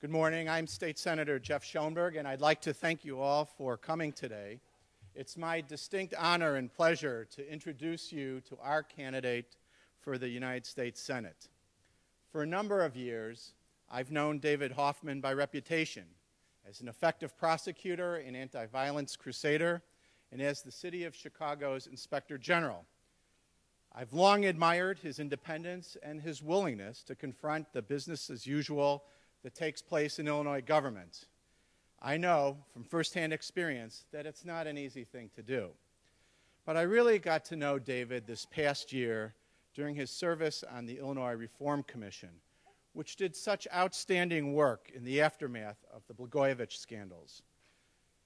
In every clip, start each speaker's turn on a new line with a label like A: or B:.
A: Good morning. I'm State Senator Jeff Schoenberg, and I'd like to thank you all for coming today. It's my distinct honor and pleasure to introduce you to our candidate for the United States Senate. For a number of years, I've known David Hoffman by reputation as an effective prosecutor and anti-violence crusader, and as the City of Chicago's Inspector General. I've long admired his independence and his willingness to confront the business as usual that takes place in Illinois government. I know from firsthand experience that it's not an easy thing to do. But I really got to know David this past year during his service on the Illinois Reform Commission, which did such outstanding work in the aftermath of the Blagojevich scandals.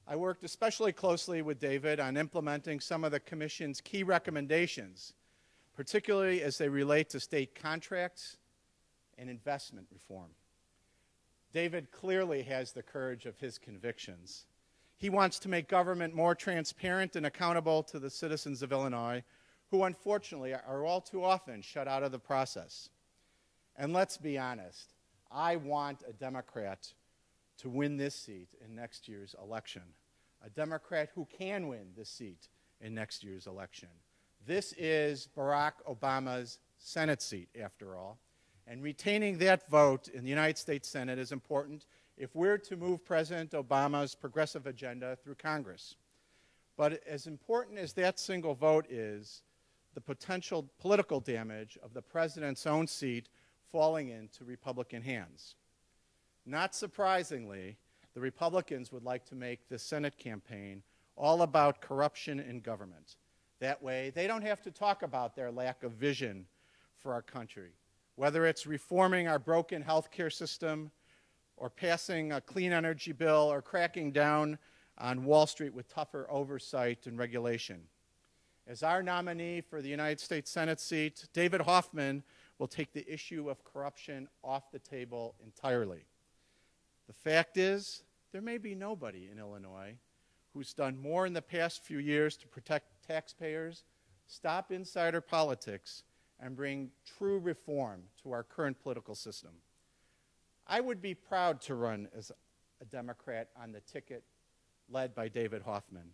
A: I worked especially closely with David on implementing some of the Commission's key recommendations, particularly as they relate to state contracts and investment reform. David clearly has the courage of his convictions. He wants to make government more transparent and accountable to the citizens of Illinois, who unfortunately are all too often shut out of the process. And let's be honest, I want a Democrat to win this seat in next year's election. A Democrat who can win this seat in next year's election. This is Barack Obama's Senate seat, after all. And retaining that vote in the United States Senate is important if we're to move President Obama's progressive agenda through Congress. But as important as that single vote is, the potential political damage of the president's own seat falling into Republican hands. Not surprisingly, the Republicans would like to make the Senate campaign all about corruption in government. That way, they don't have to talk about their lack of vision for our country. Whether it's reforming our broken health care system, or passing a clean energy bill, or cracking down on Wall Street with tougher oversight and regulation. As our nominee for the United States Senate seat, David Hoffman will take the issue of corruption off the table entirely. The fact is, there may be nobody in Illinois who's done more in the past few years to protect taxpayers, stop insider politics, and bring true reform to our current political system. I would be proud to run as a Democrat on the ticket led by David Hoffman.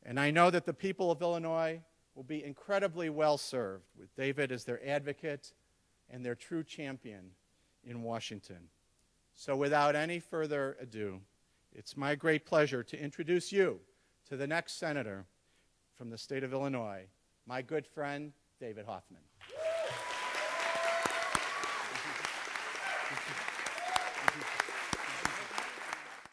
A: And I know that the people of Illinois will be incredibly well served with David as their advocate and their true champion in Washington. So without any further ado, it's my great pleasure to introduce you to the next senator from the state of Illinois, my good friend, David Hoffman.